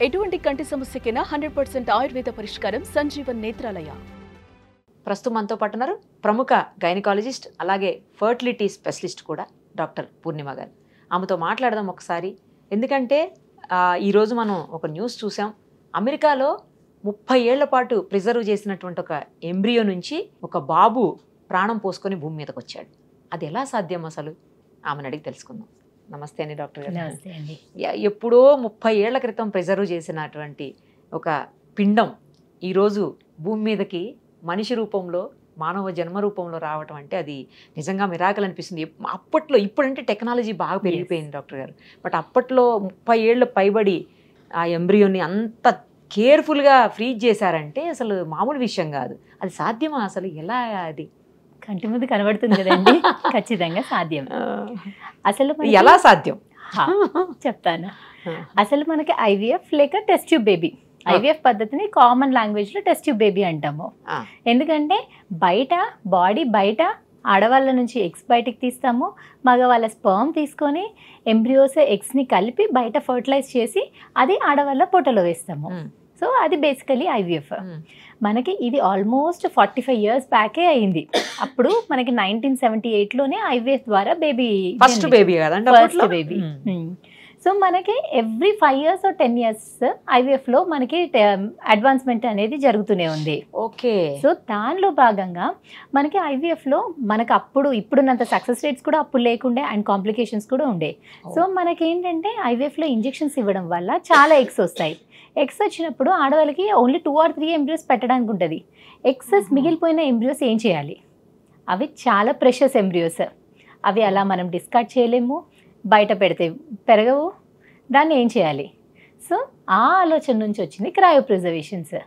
ఎటువంటి కంటి సమస్యకైనా 100% ఆయుర్వేద పరిష్కారం సంజీవన్ నేత్రాలయ. ప్రస్తుతం మనతో పాటు ఉన్నారు ప్రముఖ గైనకాలజిస్ట్ అలాగే ఫర్టిలిటీ స్పెషలిస్ట్ కూడా డాక్టర్ పూర్ణిమ గారు. ఆమెతో మాట్లాడదాం ఒకసారి. ఎందుకంటే ఈరోజు మనం ఒక న్యూస్ చూసాం. అమెరికాలో 30 ఏళ్ల పాటు ప్రిజర్వ్ చేసినటువంటి ఒక ఎంబ్రియో నుంచి ఒక బాబు ప్రాణం పోసుకొని భూమి మీదకి వచ్చాడు. అది ఎలా సాధ్యం అసలు? ఆమెను అడిగి తెలుసుకుందాం. నమస్తే అండి డాక్టర్ గారు. నమస్తే అండి. ఎప్పుడో 30 ఏళ్ల క్రితం ప్రిజర్వ్ చేసినటువంటి ఒక పిండం ఈరోజు భూమి మీదకి మనిషి రూపంలో మానవ జన్మ రూపంలో రావటం అంటే అది నిజంగా మిరాకిల్ అనిపిస్తుంది. అప్పట్లో, ఇప్పుడంటే టెక్నాలజీ బాగా పెరిగిపోయింది డాక్టర్ గారు, బట్ అప్పట్లో 30 ఏళ్ళు పైబడి ఆ ఎంబ్రియోని అంత కేర్ఫుల్గా ఫ్రీజ్ చేశారంటే అసలు మామూలు విషయం కాదు. అది సాధ్యమా అసలు? ఎలా అది కంటి ముందు కనబడుతుంది కదండి. ఖచ్చితంగా సాధ్యం. అసలు ఎలా సాధ్యం చెప్తాను. అసలు మనకి ఐవీఎఫ్ లేక టెస్ట్ ట్యూబ్ బేబీ, ఐవీఎఫ్ పద్ధతిని కామన్ లాంగ్వేజ్ లో టెస్ట్ ట్యూబ్ బేబీ అంటాము. ఎందుకంటే బాడీ బయట ఆడవాళ్ళ నుంచి ఎగ్స్ బయటికి తీస్తాము, మగవాళ్ళ స్పర్మ్ తీసుకొని ఎంబ్రియోస్ ఎగ్స్ ని కలిపి బయట ఫర్టిలైజ్ చేసి అది ఆడవాళ్ళ పొట్టలో వేస్తాము. సో అది బేసికలీ ఐవీఎఫ్. మనకి ఇది ఆల్మోస్ట్ 45 years బ్యాకే అయింది. అప్పుడు మనకి 1978లోనే ఐవీఎఫ్ ద్వారా బేబీ, ఫస్ట్ బేబీ. సో మనకి every 5 years or 10 years IVF లో మనకి అడ్వాన్స్మెంట్ అనేది జరుగుతూనే ఉంది. ఓకే. సో దానిలో భాగంగా మనకి ఐవీఎఫ్ లో మనకి ఇప్పుడున్నంత సక్సెస్ రేట్స్ కూడా అప్పుడు లేకుండే అండ్ కాంప్లికేషన్స్ కూడా ఉండే. సో మనకి ఏంటంటే ఐవీఎఫ్ లో ఇంజెక్షన్స్ ఇవ్వడం వల్ల చాలా ఎగ్స్ వస్తాయి. ఎగ్స్ వచ్చినప్పుడు ఆడవాళ్ళకి ఓన్లీ 2 or 3 ఎంబ్రియోస్ పెట్టడానికి ఉంటుంది. ఎగ్సెస్ మిగిలిపోయిన ఎంబ్రియోస్ ఏం చేయాలి? అవి చాలా ప్రెషస్ ఎంబ్రియోస్. అవి అలా మనం డిస్కార్డ్ చేయలేము, బయట పెడితే పెరగవు. దాన్ని ఏం చేయాలి? సో ఆ ఆలోచన నుంచి వచ్చింది క్రయో ప్రిజర్వేషన్స్.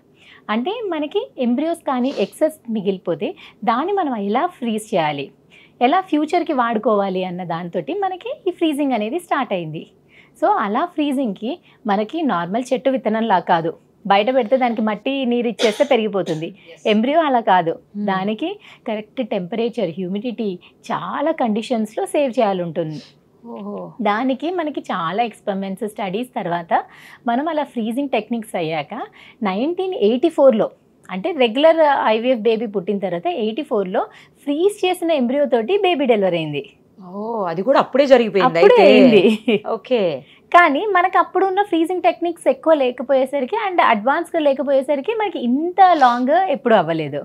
అంటే మనకి ఎంబ్రియోస్ కానీ ఎక్సెస్ మిగిలిపోతే దాన్ని మనం ఎలా ఫ్రీజ్ చేయాలి, ఎలా ఫ్యూచర్కి వాడుకోవాలి అన్న దాంతో మనకి ఈ ఫ్రీజింగ్ అనేది స్టార్ట్ అయింది. సో అలా ఫ్రీజింగ్కి మనకి నార్మల్ చెట్టు విత్తనంలా కాదు, బయట పెడితే దానికి మట్టి నీరు ఇచ్చేస్తే పెరిగిపోతుంది. ఎంబ్రియో అలా కాదు, దానికి కరెక్ట్ టెంపరేచర్, హ్యూమిడిటీ, చాలా కండిషన్స్లో సేవ్ చేయాలి ఉంటుంది. దానికి మనకి చాలా ఎక్స్పెరిమెంట్స్, స్టడీస్ తర్వాత మనం అలా ఫ్రీజింగ్ టెక్నిక్స్ అయ్యాక 1984లో అంటే రెగ్యులర్ ఐవీఎఫ్ బేబీ పుట్టిన తర్వాత 84లో ఫ్రీజ్ చేసిన ఎంబ్రియో తోటి బేబీ డెలివరీ అయింది. అది కూడా అప్పుడే జరిగిపోయింది. ఓకే. కానీ మనకు అప్పుడు ఉన్న ఫ్రీజింగ్ టెక్నిక్స్ ఎక్కువ లేకపోయేసరికి అండ్ అడ్వాన్స్గా లేకపోయేసరికి మనకి ఇంత లాంగ్ ఎప్పుడు అవ్వలేదు.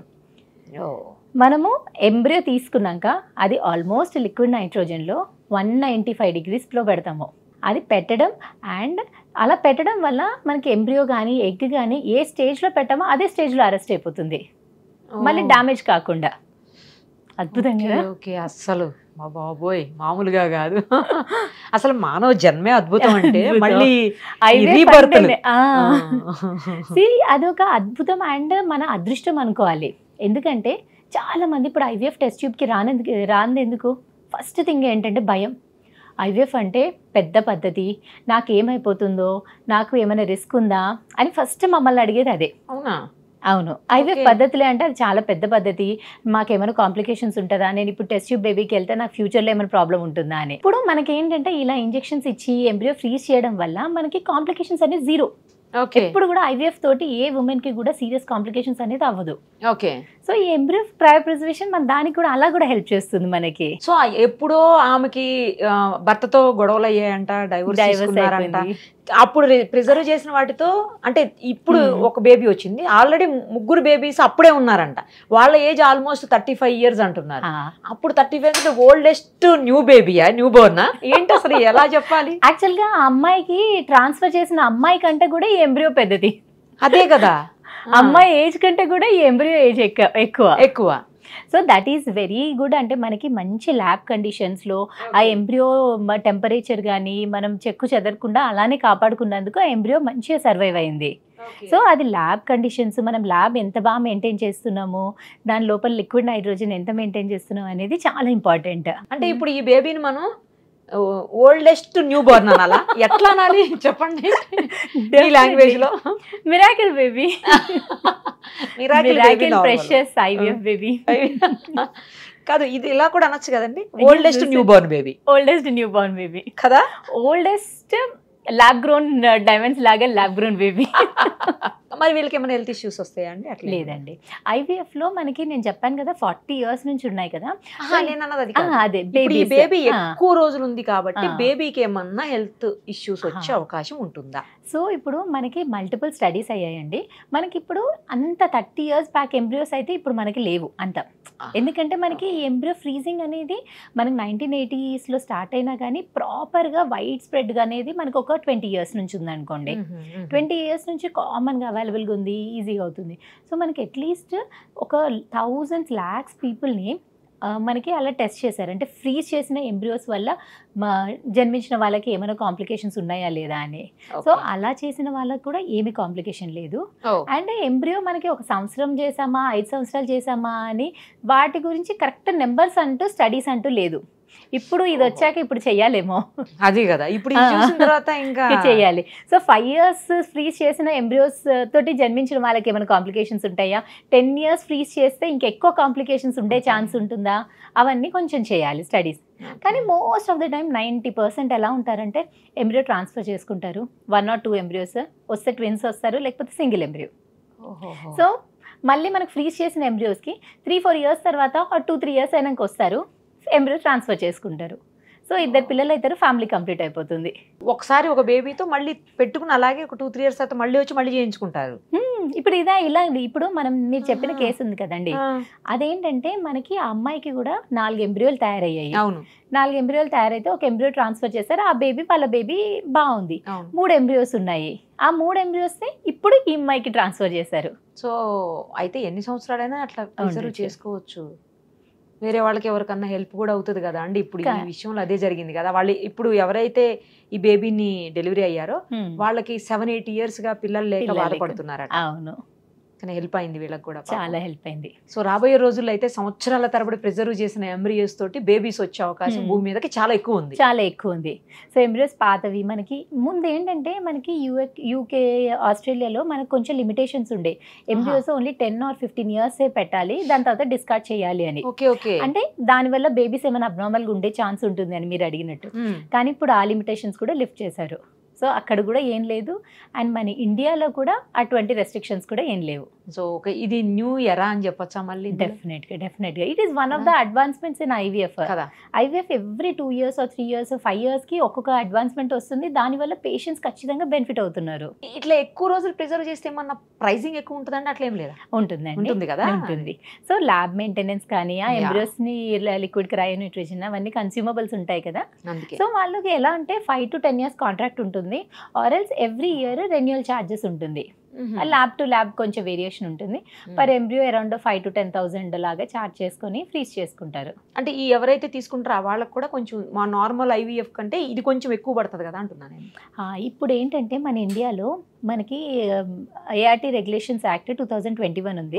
మనము ఎంబ్రియో తీసుకున్నాక అది ఆల్మోస్ట్ లిక్విడ్ నైట్రోజన్లో 195 degreesలో పెడతాము. అది పెట్టడం అండ్ అలా పెట్టడం వల్ల మనకి ఎంబ్రియో కానీ ఎగ్ కానీ ఏ స్టేజ్లో పెట్టామో అదే స్టేజ్లో అరెస్ట్ అయిపోతుంది, మళ్ళీ డ్యామేజ్ కాకుండా. అద్భుతంగా. ఓకే. అస్సలు మా బాబోయ్ మామూలుగా కాదు. అసలు మానవ జన్మే అద్భుతం అంటే మళ్ళీ అదొక అద్భుతం అండ్ మన అదృష్టం అనుకోవాలి. ఎందుకంటే చాలా మంది ఇప్పుడు ఐవీఎఫ్ టెస్ట్ ట్యూబ్కి రాందెందుకు? ఫస్ట్ థింగ్ ఏంటంటే భయం. ఐవీఎఫ్ అంటే పెద్ద పద్ధతి, నాకేమైపోతుందో, నాకు ఏమైనా రిస్క్ ఉందా అని ఫస్ట్ మమ్మల్ని అడిగేది అదే. అవునా? అవును. ఐవీఎఫ్ పద్ధతులే అంటే అది చాలా పెద్ద పద్ధతి, మాకేమైనా కాంప్లికేషన్స్ ఉంటుందా, నేను ఇప్పుడు టెస్ట్ ట్యూబ్ బేబీకి వెళ్తే నాకు ఫ్యూచర్లో ఏమైనా ప్రాబ్లం ఉంటుందా అని. ఇప్పుడు మనకి ఏంటంటే ఇలా ఇంజెక్షన్స్ ఇచ్చి ఎంబ్రియో ఫ్రీజ్ చేయడం వల్ల మనకి కాంప్లికేషన్స్ అనేది జీరో. ఎప్పుడు కూడా ఐవీఎఫ్ తోటి ఏ ఉమెన్ కి కూడా సీరియస్ కాంప్లికేషన్స్ అనేది అవ్వదు. ఓకే. సో ఈ ఎంబ్రియో క్రయో ప్రిజర్వేషన్ మన దానికి కూడా అలా కూడా హెల్ప్ చేస్తుంది మనకి. సో ఎప్పుడో ఆమెకి భర్తతో గొడవలు అయ్యాయంట, డైవర్స్ తీసుకున్నారంట. అప్పుడు ప్రిజర్వ్ చేసిన వాటితో అంటే ఇప్పుడు ఒక బేబీ వచ్చింది, ఆల్రెడీ 3 బేబీస్ అప్పుడే ఉన్నారంట. వాళ్ళ ఏజ్ ఆల్మోస్ట్ 35 years అంటున్నారు. అప్పుడు 35 ఓల్డెస్ట్ న్యూ బేబీయా, న్యూ బోర్నా ఏంటి అసలు? ఎలా చెప్పాలి? యాక్చువల్ గా ఆ అమ్మాయికి ట్రాన్స్ఫర్ చేసిన అమ్మాయి కంటే కూడా ఈ ఎంబ్రియో పెద్దది. అదే కదా, అమ్మాయి ఏజ్ కంటే కూడా ఈ ఎంబ్రియో ఏజ్ ఎక్కువ. So that is very good. అంటే మనకి మంచి ల్యాబ్ కండిషన్స్లో ఆ ఎంబ్రియో టెంపరేచర్ కానీ మనం చెక్కు చెదరకుండా అలానే కాపాడుకున్నందుకు ఆ ఎంబ్రియో మంచిగా సర్వైవ్ అయింది. సో అది ల్యాబ్ కండిషన్స్, మనం ల్యాబ్ ఎంత బాగా మెయింటైన్ చేస్తున్నాము, దాని లోపల లిక్విడ్ నైట్రోజన్ ఎంత మెయింటైన్ చేస్తున్నాం అనేది చాలా ఇంపార్టెంట్. అంటే ఇప్పుడు ఈ బేబీని మనం ఓల్డెస్ట్ న్యూ బోర్న్ అనాలా, ఎట్లా అనాలి చెప్పండి ఈ లాంగ్వేజ్ లో? Miracle baby, miracle precious IVF baby కాదు, ఇది ఇలా కూడా అనొచ్చు కదండి, oldest new Born baby. Oldest new Born baby కదా, ఓల్డెస్ట్ ల్యాబ్ గ్రోన్ డైమండ్స్ లాగా ల్యాబ్ గ్రోన్ బేబీ. మరి వీళ్ళకి ఏమైనా హెల్త్ ఇష్యూస్ వస్తాయా అండి? అట్లా లేదండి. ఐవీఎఫ్ లో మనకి నేను చెప్పాను కదా 40 years నుంచి ఉన్నాయి కదా. నేను అన్నది అది కాదు. అదే ఇప్పుడు ఈ బేబీ ఎక్కువ రోజులు ఉంది కాబట్టి బేబీకి ఏమన్నా హెల్త్ ఇష్యూస్ వచ్చే అవకాశం ఉంటుందా? సో ఇప్పుడు మనకి మల్టిపుల్ స్టడీస్ అయ్యాయండి. మనకి ఇప్పుడు అంత 30 years బ్యాక్ ఎంబ్రియోస్ అయితే ఇప్పుడు మనకి లేవు అంత. ఎందుకంటే మనకి ఎంబ్రియో ఫ్రీజింగ్ అనేది మనకి 1980s లో స్టార్ట్ అయినా కానీ ప్రాపర్గా వైడ్ స్ప్రెడ్గా అనేది మనకు ఒక 20 years నుంచి ఉందనుకోండి. 20 years నుంచి కామన్గా అవైలబుల్గా ఉంది, ఈజీగా అవుతుంది. సో మనకి అట్లీస్ట్ ఒక 1000 lakhs పీపుల్ని మనకి అలా టెస్ట్ చేశారు. అంటే ఫ్రీజ్ చేసిన ఎంబ్రియోస్ వల్ల జన్మించిన వాళ్ళకి ఏమైనా కాంప్లికేషన్స్ ఉన్నాయా లేదా అని. సో అలా చేసిన వాళ్ళకి కూడా ఏమి కాంప్లికేషన్ లేదు. అండ్ ఎంబ్రియో మనకి 1 సంవత్సరం చేసామా 5 సంవత్సరాలు చేసామా అని వాటి గురించి కరెక్ట్ నెంబర్స్ అంటూ స్టడీస్ అంటూ లేదు. ఇప్పుడు ఇది వచ్చాక ఇప్పుడు చెయ్యాలేమో, అది కదా ఇప్పుడు చూసిన తర్వాత ఇంకా చెయ్యాలి. సో 5 years ఫ్రీజ్ చేసిన ఎంబ్రియోస్ తోటి జన్మించిన వాళ్ళకి ఏమైనా కాంప్లికేషన్స్ ఉంటాయా, 10 years ఫ్రీజ్ చేస్తే ఇంకెక్కువ కాంప్లికేషన్స్ ఉండే ఛాన్స్ ఉంటుందా, అవన్నీ కొంచెం చేయాలి స్టడీస్. కానీ మోస్ట్ ఆఫ్ ద టైం 90% ఎలా ఉంటారంటే ఎంబ్రియో ట్రాన్స్ఫర్ చేసుకుంటారు. 1 or 2 ఎంబ్రియోస్ వస్తే ట్విన్స్ వస్తారు, లేకపోతే సింగిల్ ఎంబ్రియో. సో మళ్ళీ మనకు ఫ్రీజ్ చేసిన ఎంబ్రియోస్కి 3-4 years తర్వాత 2-3 years అయినాక వస్తారు, ఎంబ్రియో ట్రాన్స్ఫర్ చేసుకుంటారు. సో 2 పిల్లలు అవుతారు, ఫ్యామిలీ కంప్లీట్ అయిపోతుంది. ఒకసారి ఒక బేబీతో మళ్ళీ పెట్టుకుని అలాగే ఒక 2-3 years తర్వాత మళ్ళీ వచ్చి మళ్ళీ చేయించుకుంటారు. ఇప్పుడు ఇలా ఇప్పుడు మీరు చెప్పిన కేసు ఉంది కదండి, అదేంటంటే మనకి ఆ అమ్మాయికి కూడా 4 ఎంబ్రియోలు తయారయ్యాయి. అవును, 4 ఎంబ్రియోలు తయారైతే ఒక ఎంబ్రియో ట్రాన్స్ఫర్ చేశారు. ఆ బేబీ వాళ్ళ బేబీ బాగుంది. 3 ఎంబ్రియోస్ ఉన్నాయి. ఆ 3 ఎంబ్రియోస్ ఇప్పుడు ఈ అమ్మాయికి ట్రాన్స్ఫర్ చేశారు. సో అయితే ఎన్ని సంవత్సరాలైనా అట్లా ప్రిజర్వ్ చేసుకోవచ్చు. వేరే వాళ్ళకి ఎవరికన్నా హెల్ప్ కూడా అవుతుంది కదా అండి. ఇప్పుడు ఈ విషయంలో అదే జరిగింది కదా. వాళ్ళు ఇప్పుడు ఎవరైతే ఈ బేబీని డెలివరీ అయ్యారో వాళ్ళకి 7-8 years గా పిల్లలు లేక బాధపడుతున్నారట. అవును, కానీ హెల్ప్ అయింది వీళ్ళకి కూడా, చాలా హెల్ప్ అయింది. సో రాబోయే రోజుల్లో అయితే సంవత్సరాల తరబడి ప్రిజర్వ్ చేసిన ఎంబ్రియోస్ తోటి బేబీస్ వచ్చే అవకాశం భూమి మీదకి చాలా ఎక్కువ ఉంది, చాలా ఎక్కువ ఉంది. సో ఎంబ్రియోస్ పాతవి మనకి ముందు ఏంటంటే మనకి యూకే ఆస్ట్రేలియాలో మనకు కొంచెం లిమిటేషన్స్ ఉండే. ఎంబ్రియోస్ ఓన్లీ 10 or 15 years పెట్టాలి, దాని తర్వాత డిస్కార్డ్ చేయాలి అని. అంటే దానివల్ల బేబీస్ ఏమైనా అబ్నార్మల్గా ఉండే ఛాన్స్ ఉంటుంది అని మీరు అడిగినట్టు. కానీ ఇప్పుడు ఆ లిమిటేషన్స్ కూడా లిఫ్ట్ చేశారు. సో అక్కడ కూడా ఏం లేదు. అండ్ మన ఇండియాలో కూడా అటువంటి రెస్ట్రిక్షన్స్ కూడా ఏం లేవు. సో ఇది న్యూ ఎరా అని చెప్పొచ్చా మళ్ళీ? డెఫినెట్గా it is one of the advancements in IVF. IVF every 2 years or 3 years 5 years కి ఒక్కొక్క అడ్వాన్స్మెంట్ వస్తుంది. దానివల్ల పేషెంట్స్ ఖచ్చితంగా బెనిఫిట్ అవుతున్నారు. ఇట్లా ఎక్కువ రోజులు ప్రిజర్వ్ చేస్తే ఏమన్నా ప్రైసింగ్ ఎక్కువ ఉంటుందండి? అట్లా ఏం లేదా? ఉంటుంది కదా, ఉంటుంది. సో ల్యాబ్ మెయింటెనెన్స్ కానీ ఆ ఎంబ్రియోస్ ని లిక్విడ్ క్రయోన్యూట్రిషన్ అవన్నీ కన్స్యూమబుల్స్ ఉంటాయి కదా. సో వాళ్ళకి ఎలా అంటే 5 to 10 years కాంట్రాక్ట్ ఉంటుంది, or else every year renewal charges ఉంటుంది. ల్యాబ్ టు ల్యాబ్ కొంచెం వేరియేషన్ ఉంటుంది. పర్ ఎంబ్రియో అరౌండ్ 5,000 to 10,000 లాగా ఛార్జ్ చేసుకుని ఫ్రీజ్ చేసుకుంటారు. అంటే ఈ ఎవరైతే తీసుకుంటారో వాళ్ళకి కూడా కొంచెం మా నార్మల్ ఐవీఎఫ్ కంటే ఇది కొంచెం ఎక్కువ పడుతుంది కదా అంటున్నాను. ఇప్పుడు ఏంటంటే మన ఇండియాలో మనకి ఏఆర్టీ రెగ్యులేషన్స్ యాక్ట్ 2021 ఉంది.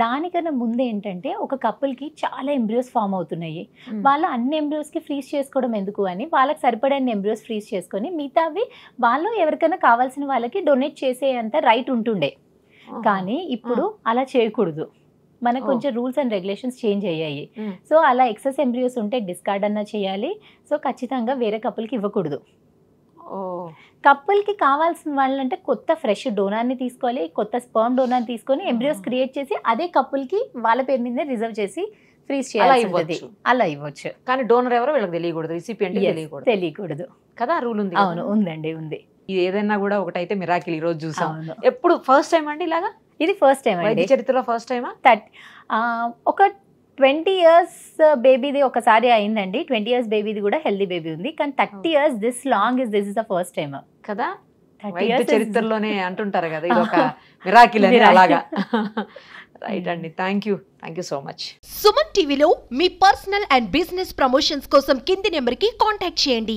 దానికన్నా ముందు ఏంటంటే ఒక కపుల్కి చాలా ఎంబ్రియోస్ ఫామ్ అవుతున్నాయి. వాళ్ళు అన్ని ఎంబ్రియోస్కి ఫ్రీజ్ చేసుకోవడం ఎందుకు అని వాళ్ళకి సరిపడని ఎంబ్రియోస్ ఫ్రీజ్ చేసుకొని మిగతావి వాళ్ళు ఎవరికైనా కావాల్సిన వాళ్ళకి డొనేట్ చేసేంత రైట్ ఉంటుండే. కానీ ఇప్పుడు అలా చేయకూడదు. మనకు కొంచెం రూల్స్ అండ్ రెగ్యులేషన్స్ చేంజ్ అయ్యాయి. సో అలా ఎక్సెస్ ఎంబ్రియోస్ ఉంటే డిస్కార్డ్ అన్నా చేయాలి. సో ఖచ్చితంగా వేరే కపుల్కి ఇవ్వకూడదు. కపుల్కి కావాల్సిన వాళ్ళంటే కొత్త ఫ్రెష్ డోనార్ని తీసుకోవాలి, కొత్త స్పర్మ్ డోనార్ని తీసుకొని ఎంబ్రియోస్ క్రియేట్ చేసి అదే కపుల్కి వాళ్ళ పేరు మీదే రిజర్వ్ చేసి ఫ్రీజ్ చేయాలి. అలా ఇవ్వచ్చు. కానీ డోనర్ ఎవరో వీళ్ళకి తెలియకూడదు, రిసిపియంట్ తెలియకూడదు కదా. రూల్ ఉంది. అవును, ఉందండి, ఉంది. ఇది ఏదైనా కూడా ఒకటైతే మిరాకిల్ ఈ రోజు చూసాం. ఎప్పుడు ఫస్ట్ టైం అండి ఇలాగా? ఇది ఫస్ట్ టైం అండి చరిత్రలో, ఫస్ట్ టైమా? ఒక 20 years బేబీది ఒకసారి అయిందండి. 20 years బేబీది కూడా హెల్దీ బేబీ ఉంది. కానీ 30 years this long is the first time కదా. చరిత్రలోనే అంటుంటారు కదా ఇది ఒక మిరాకిల్ అని, అలాగా. రైట్ అండి, thank you so much. Suman టీవీలో మీ పర్సనల్ అండ్ బిజినెస్ ప్రమోషన్స్ కోసం కింది నెంబర్కి కాంటాక్ట్ చేయండి.